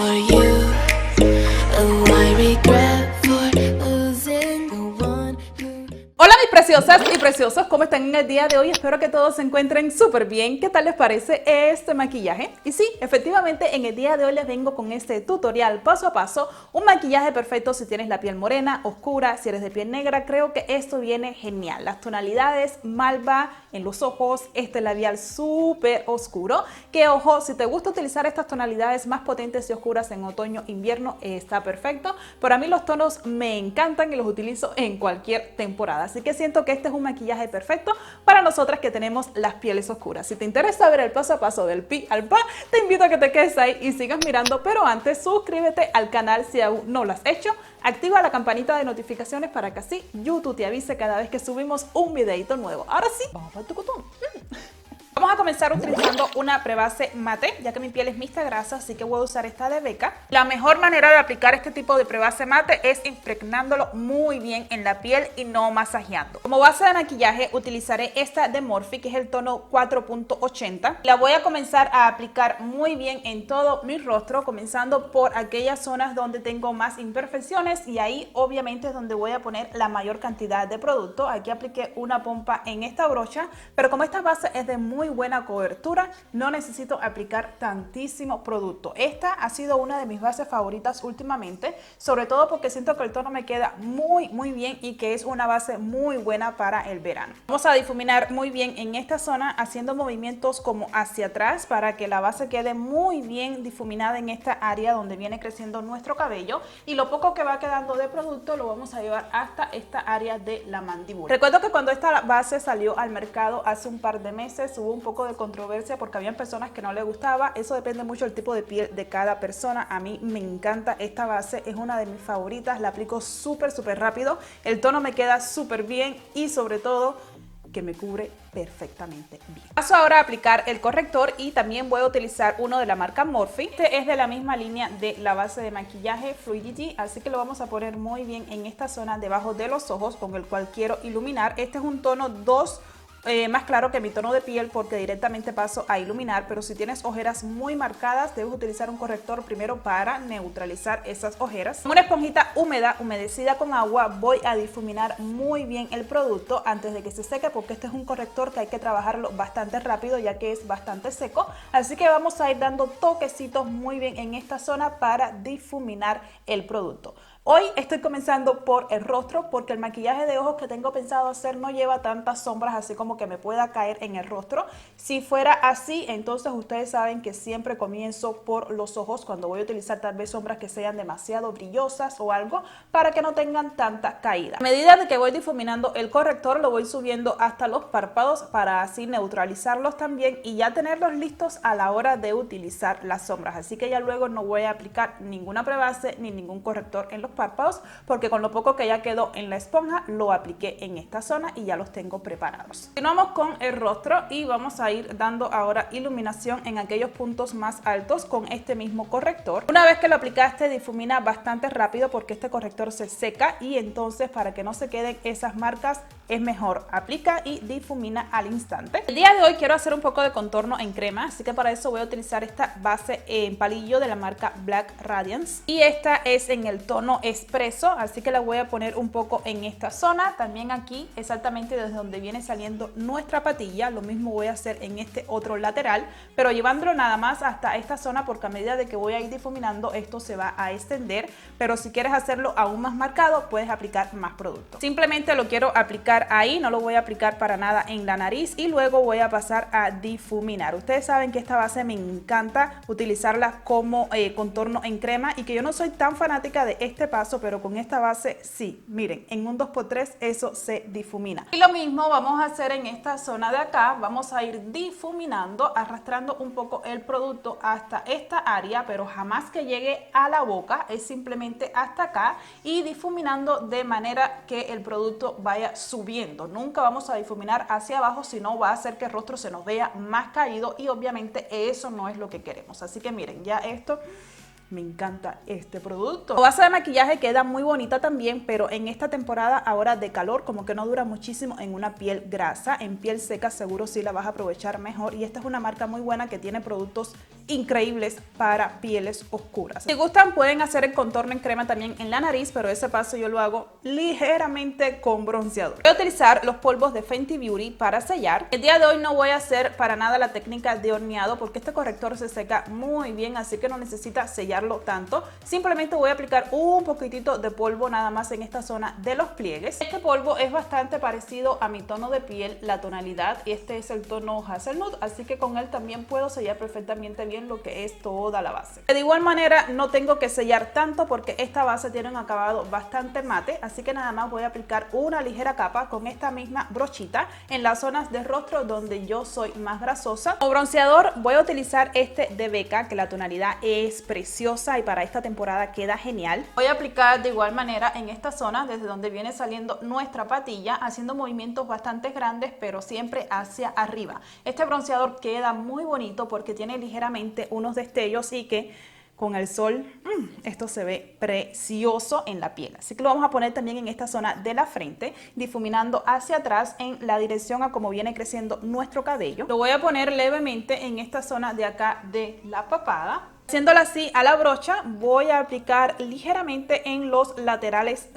for you. Oh, I regret for losing the one who... Hola mis preciosas y preciosos, ¿cómo están en el día de hoy? Espero que todos se encuentren súper bien. ¿Qué tal les parece este maquillaje? Y sí, efectivamente en el día de hoy les vengo con este tutorial paso a paso, un maquillaje perfecto si tienes la piel morena, oscura, si eres de piel negra. Creo que esto viene genial. Las tonalidades malva en los ojos, este labial súper oscuro, que ojo, si te gusta utilizar estas tonalidades más potentes y oscuras en otoño, invierno, está perfecto. Pero a mí los tonos me encantan y los utilizo en cualquier temporada. Así que siento que este es un maquillaje perfecto para nosotras que tenemos las pieles oscuras. Si te interesa ver el paso a paso del pi al pa, te invito a que te quedes ahí y sigas mirando. Pero antes, suscríbete al canal si aún no lo has hecho. Activa la campanita de notificaciones para que así YouTube te avise cada vez que subimos un videito nuevo. Ahora sí, vamos para tu cotón. Vamos a comenzar utilizando una prebase mate, ya que mi piel es mixta grasa, así que voy a usar esta de Becca. La mejor manera de aplicar este tipo de prebase mate es impregnándolo muy bien en la piel y no masajeando. Como base de maquillaje utilizaré esta de Morphe, que es el tono 4.80. La voy a comenzar a aplicar muy bien en todo mi rostro, comenzando por aquellas zonas donde tengo más imperfecciones, y ahí obviamente es donde voy a poner la mayor cantidad de producto. Aquí apliqué una pompa en esta brocha, pero como esta base es de muy buena cobertura, no necesito aplicar tantísimo producto. Esta ha sido una de mis bases favoritas últimamente, sobre todo porque siento que el tono me queda muy bien y que es una base muy buena para el verano. Vamos a difuminar muy bien en esta zona, haciendo movimientos como hacia atrás para que la base quede muy bien difuminada en esta área donde viene creciendo nuestro cabello, y lo poco que va quedando de producto lo vamos a llevar hasta esta área de la mandíbula. Recuerdo que cuando esta base salió al mercado hace un par de meses hubo un poco de controversia porque habían personas que no les gustaba. Eso depende mucho del tipo de piel de cada persona. A mí me encanta esta base, es una de mis favoritas, la aplico súper rápido, el tono me queda súper bien y sobre todo que me cubre perfectamente bien. Paso ahora a aplicar el corrector y también voy a utilizar uno de la marca Morphe. Este es de la misma línea de la base de maquillaje Fluidity, así que lo vamos a poner muy bien en esta zona debajo de los ojos, con el cual quiero iluminar. Este es un tono 2 más claro que mi tono de piel porque directamente paso a iluminar, pero si tienes ojeras muy marcadas debes utilizar un corrector primero para neutralizar esas ojeras. Con una esponjita húmeda, humedecida con agua, voy a difuminar muy bien el producto antes de que se seque, porque este es un corrector que hay que trabajarlo bastante rápido ya que es bastante seco, así que vamos a ir dando toquecitos muy bien en esta zona para difuminar el producto. Hoy estoy comenzando por el rostro porque el maquillaje de ojos que tengo pensado hacer no lleva tantas sombras así como que me pueda caer en el rostro. Si fuera así, entonces ustedes saben que siempre comienzo por los ojos cuando voy a utilizar tal vez sombras que sean demasiado brillosas o algo, para que no tengan tanta caída. A medida de que voy difuminando el corrector lo voy subiendo hasta los párpados para así neutralizarlos también y ya tenerlos listos a la hora de utilizar las sombras. Así que ya luego no voy a aplicar ninguna prebase ni ningún corrector en los párpados, porque con lo poco que ya quedó en la esponja lo apliqué en esta zona y ya los tengo preparados. Continuamos con el rostro y vamos a ir dando ahora iluminación en aquellos puntos más altos con este mismo corrector. Una vez que lo aplicaste, difumina bastante rápido porque este corrector se seca, y entonces para que no se queden esas marcas es mejor aplica y difumina al instante. El día de hoy quiero hacer un poco de contorno en crema, así que para eso voy a utilizar esta base en palillo de la marca Black Radiance, y esta es en el tono Espresso, así que la voy a poner un poco en esta zona, también aquí exactamente desde donde viene saliendo nuestra patilla. Lo mismo voy a hacer en este otro lateral, pero llevándolo nada más hasta esta zona, porque a medida de que voy a ir difuminando esto se va a extender, pero si quieres hacerlo aún más marcado puedes aplicar más producto. Simplemente lo quiero aplicar ahí, no lo voy a aplicar para nada en la nariz, y luego voy a pasar a difuminar. Ustedes saben que esta base me encanta utilizarla como contorno en crema, y que yo no soy tan fanática de este paso, pero con esta base sí, miren, en un 2x3 eso se difumina. Y lo mismo vamos a hacer en esta zona de acá, vamos a ir difuminando, arrastrando un poco el producto hasta esta área, pero jamás que llegue a la boca, es simplemente hasta acá, y difuminando de manera que el producto vaya subiendo. Nunca vamos a difuminar hacia abajo, sino va a hacer que el rostro se nos vea más caído, y obviamente eso no es lo que queremos. Así que miren, ya esto Me encanta este producto. La base de maquillaje queda muy bonita también, pero en esta temporada ahora de calor como que no dura muchísimo en una piel grasa. En piel seca seguro sí la vas a aprovechar mejor, y esta es una marca muy buena que tiene productos increíbles para pieles oscuras. Si gustan pueden hacer el contorno en crema también en la nariz, pero ese paso yo lo hago ligeramente con bronceador. Voy a utilizar los polvos de Fenty Beauty para sellar. El día de hoy no voy a hacer para nada la técnica de horneado porque este corrector se seca muy bien, así que no necesita sellarlo tanto. Simplemente voy a aplicar un poquitito de polvo nada más en esta zona de los pliegues. Este polvo es bastante parecido a mi tono de piel, la tonalidad. Este es el tono Hazelnut, así que con él también puedo sellar perfectamente bien lo que es toda la base. De igual manera no tengo que sellar tanto porque esta base tiene un acabado bastante mate, así que nada más voy a aplicar una ligera capa con esta misma brochita en las zonas de rostro donde yo soy más grasosa. Como bronceador voy a utilizar este de Becca, que la tonalidad es preciosa y para esta temporada queda genial. Voy a aplicar de igual manera en esta zona desde donde viene saliendo nuestra patilla, haciendo movimientos bastante grandes pero siempre hacia arriba. Este bronceador queda muy bonito porque tiene ligeramente unos destellos y que con el sol esto se ve precioso en la piel. Así que lo vamos a poner también en esta zona de la frente, difuminando hacia atrás en la dirección a cómo viene creciendo nuestro cabello. Lo voy a poner levemente en esta zona de acá de la papada. Haciéndolo así a la brocha, voy a aplicar ligeramente en los laterales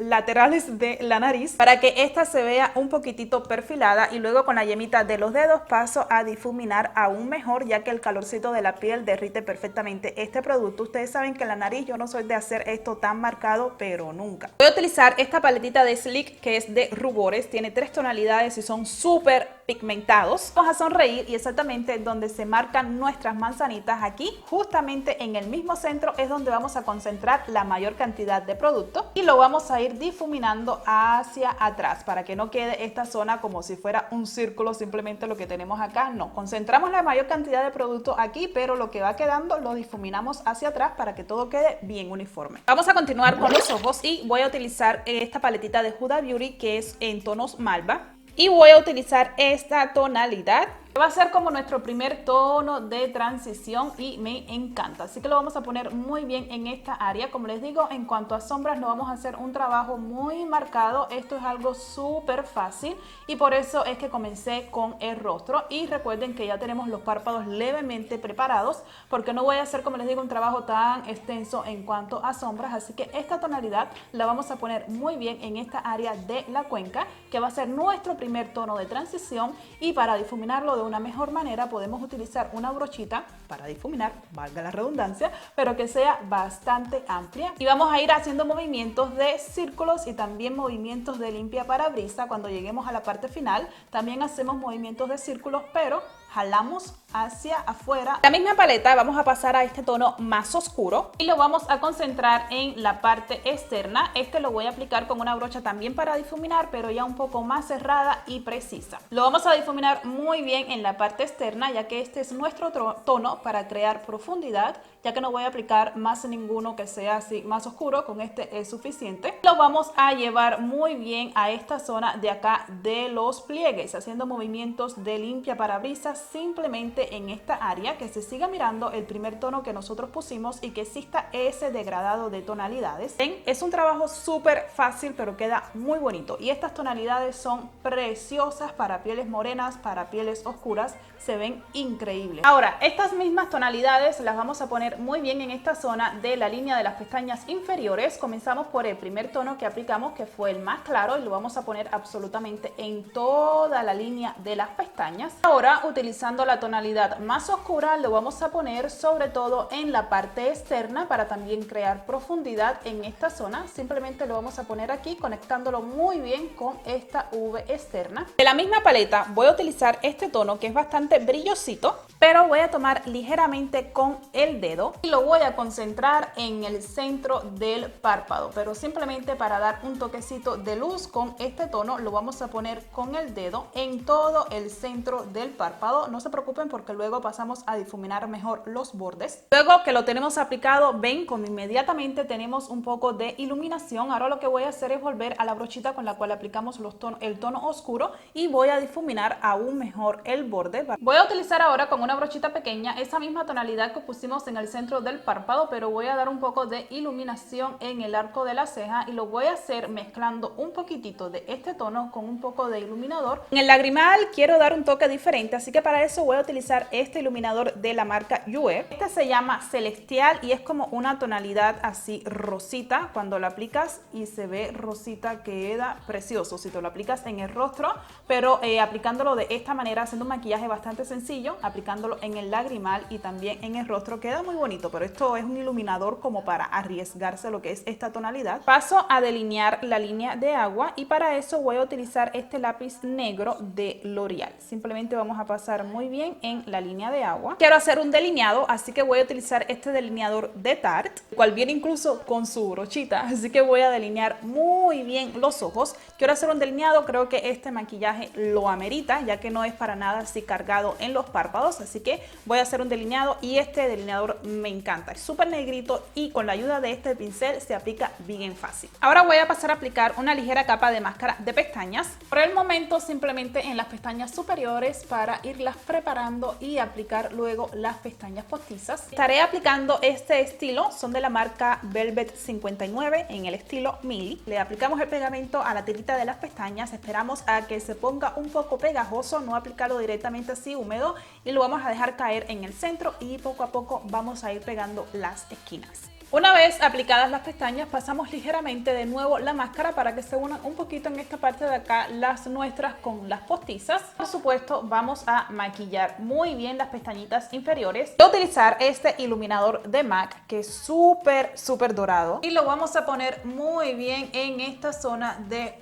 de la nariz para que esta se vea un poquitito perfilada, y luego con la yemita de los dedos paso a difuminar aún mejor, ya que el calorcito de la piel derrite perfectamente este producto. Ustedes saben que en la nariz yo no soy de hacer esto tan marcado, pero nunca. Voy a utilizar esta paletita de Sleek que es de rubores, tiene 3 tonalidades y son súper pigmentados. Vamos a sonreír y exactamente donde se marcan nuestras manzanitas, aquí justamente en el mismo centro es donde vamos a concentrar la mayor cantidad de producto y lo vamos a ir difuminando hacia atrás para que no quede esta zona como si fuera un círculo, simplemente lo que tenemos acá. No, concentramos la mayor cantidad de producto aquí, pero lo que va quedando lo difuminamos hacia atrás para que todo quede bien uniforme. Vamos a continuar con los ojos y voy a utilizar esta paletita de Huda Beauty que es en tonos malva. Y voy a utilizar esta tonalidad. Va a ser como nuestro primer tono de transición y me encanta. Así que lo vamos a poner muy bien en esta área. Como les digo, en cuanto a sombras no vamos a hacer un trabajo muy marcado. Esto es algo súper fácil y por eso es que comencé con el rostro. Y recuerden que ya tenemos los párpados levemente preparados porque no voy a hacer, como les digo, un trabajo tan extenso en cuanto a sombras. Así que esta tonalidad la vamos a poner muy bien en esta área de la cuenca, que va a ser nuestro primer tono de transición. Y para difuminarlo de una mejor manera podemos utilizar una brochita para difuminar, valga la redundancia, pero que sea bastante amplia, y vamos a ir haciendo movimientos de círculos y también movimientos de limpia parabrisas. Cuando lleguemos a la parte final también hacemos movimientos de círculos, pero jalamos hacia afuera. La misma paleta vamos a pasar a este tono más oscuro y lo vamos a concentrar en la parte externa. Este lo voy a aplicar con una brocha también para difuminar, pero ya un poco más cerrada y precisa. Lo vamos a difuminar muy bien en la parte externa, ya que este es nuestro tono para crear profundidad, ya que no voy a aplicar más ninguno que sea así más oscuro. Con este es suficiente. Lo vamos a llevar muy bien a esta zona de acá de los pliegues, haciendo movimientos de limpia parabrisas simplemente en esta área, que se siga mirando el primer tono que nosotros pusimos y que exista ese degradado de tonalidades. ¿Ven? Es un trabajo súper fácil pero queda muy bonito, y estas tonalidades son preciosas para pieles morenas, para pieles oscuras, se ven increíbles. Ahora, estas mismas tonalidades las vamos a poner muy bien en esta zona de la línea de las pestañas inferiores. Comenzamos por el primer tono que aplicamos, que fue el más claro, y lo vamos a poner absolutamente en toda la línea de las pestañas. Ahora, utilizando la tonalidad más oscura, lo vamos a poner sobre todo en la parte externa para también crear profundidad en esta zona. Simplemente lo vamos a poner aquí, conectándolo muy bien con esta V externa. De la misma paleta voy a utilizar este tono que es bastante brillosito, pero voy a tomar ligeramente con el dedo y lo voy a concentrar en el centro del párpado, pero simplemente para dar un toquecito de luz con este tono lo vamos a poner con el dedo en todo el centro del párpado. No se preocupen porque luego pasamos a difuminar mejor los bordes. Luego que lo tenemos aplicado, ven como inmediatamente tenemos un poco de iluminación. Ahora lo que voy a hacer es volver a la brochita con la cual aplicamos el tono oscuro y voy a difuminar aún mejor el borde. Voy a utilizar ahora con una brochita pequeña esa misma tonalidad que pusimos en el centro del párpado, pero voy a dar un poco de iluminación en el arco de la ceja y lo voy a hacer mezclando un poquitito de este tono con un poco de iluminador. En el lagrimal quiero dar un toque diferente, así que para eso voy a utilizar este iluminador de la marca Yue. Este se llama Celestial y es como una tonalidad así rosita. Cuando lo aplicas y se ve rosita, queda precioso si te lo aplicas en el rostro, pero aplicándolo de esta manera, haciendo un maquillaje bastante sencillo, aplicándolo en el lagrimal y también en el rostro, queda muy bonito. Pero esto es un iluminador como para arriesgarse a lo que es esta tonalidad. Paso a delinear la línea de agua y para eso voy a utilizar este lápiz negro de L'Oreal. Simplemente vamos a pasar muy bien en la línea de agua. Quiero hacer un delineado, así que voy a utilizar este delineador de Tarte, el cual viene incluso con su brochita, así que voy a delinear muy bien los ojos. Quiero hacer un delineado, creo que este maquillaje lo amerita, ya que no es para nada así cargado en los párpados, así que voy a hacer un delineado y este delineador me encanta, es súper negrito y con la ayuda de este pincel se aplica bien fácil. Ahora voy a pasar a aplicar una ligera capa de máscara de pestañas, por el momento simplemente en las pestañas superiores para irlas preparando y aplicar luego las pestañas postizas. Estaré aplicando este estilo, son de la marca Velvet 59 en el estilo Mili. Le aplicamos el pegamento a la tirita de las pestañas, esperamos a que se ponga un poco pegajoso, no aplicarlo directamente así húmedo y lo vamos a dejar caer en el centro y poco a poco vamos a ir pegando las esquinas. Una vez aplicadas las pestañas, pasamos ligeramente de nuevo la máscara para que se unan un poquito en esta parte de acá las nuestras con las postizas. Por supuesto, vamos a maquillar muy bien las pestañitas inferiores. Voy a utilizar este iluminador de MAC que es súper dorado y lo vamos a poner muy bien en esta zona de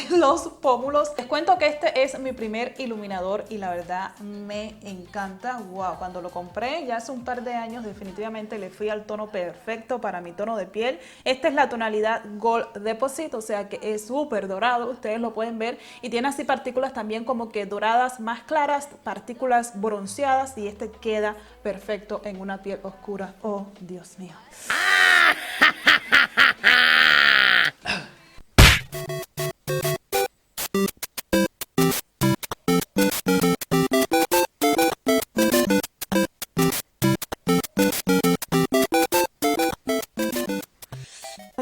los pómulos. Les cuento que este es mi primer iluminador y la verdad me encanta. Wow, cuando lo compré ya hace un par de años definitivamente le fui al tono perfecto para mi tono de piel. Esta es la tonalidad Gold Deposit, o sea que es súper dorado, ustedes lo pueden ver y tiene así partículas también como que doradas más claras, partículas bronceadas y este queda perfecto en una piel oscura. Oh, Dios mío.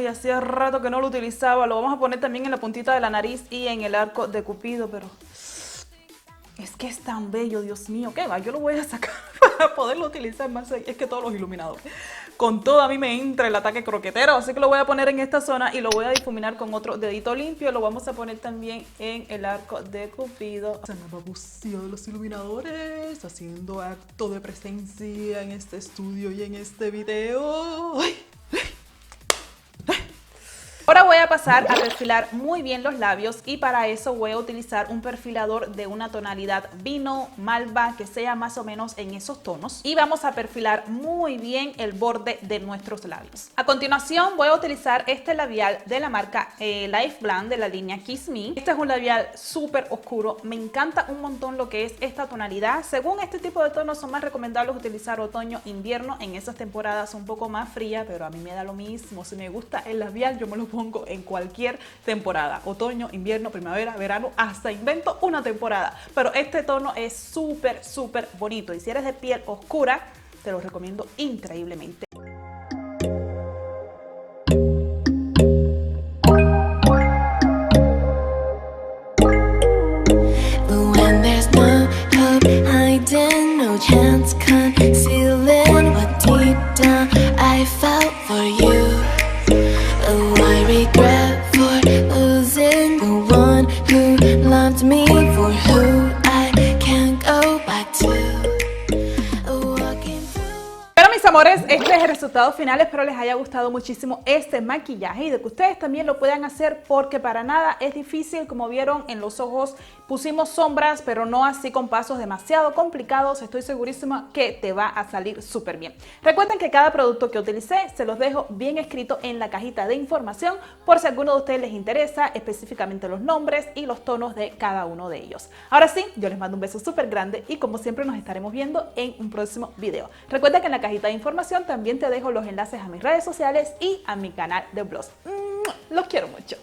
Hacía rato que no lo utilizaba, lo vamos a poner también en la puntita de la nariz y en el arco de Cupido, pero es que es tan bello, Dios mío, ¿qué va? Yo lo voy a sacar para poderlo utilizar más. Es que todos los iluminadores, con todo a mí me entra el ataque croquetero, así que lo voy a poner en esta zona y lo voy a difuminar con otro dedito limpio. Lo vamos a poner también en el arco de Cupido. Se me va buceo de los iluminadores, haciendo acto de presencia en este estudio y en este video. ¡Ay! Ahora voy a pasar a perfilar muy bien los labios y para eso voy a utilizar un perfilador de una tonalidad vino, malva, que sea más o menos en esos tonos y vamos a perfilar muy bien el borde de nuestros labios. A continuación voy a utilizar este labial de la marca Life Blend de la línea Kiss Me. Este es un labial súper oscuro, me encanta un montón lo que es esta tonalidad. Según este tipo de tonos son más recomendables utilizar otoño, invierno, en esas temporadas un poco más fría, pero a mí me da lo mismo. Si me gusta el labial yo me lo pongo en cualquier temporada, otoño, invierno, primavera, verano, hasta invento una temporada, pero este tono es súper bonito y si eres de piel oscura te lo recomiendo increíblemente. No chance concealing what deep down I felt for you. Oh, I regret for losing the one who loved me, for who I can't go back to. Walking through. Pero mis amores, este es el resultado final. Espero les haya gustado muchísimo este maquillaje y de que ustedes también lo puedan hacer porque para nada es difícil. Como vieron en los ojos pusimos sombras, pero no así con pasos demasiado complicados. Estoy segurísima que te va a salir súper bien. Recuerden que cada producto que utilicé se los dejo bien escrito en la cajita de información por si a alguno de ustedes les interesa específicamente los nombres y los tonos de cada uno de ellos. Ahora sí, yo les mando un beso súper grande y como siempre nos estaremos viendo en un próximo video. Recuerda que en la cajita de información también te dejo los enlaces a mis redes sociales y a mi canal de blogs. Los quiero mucho.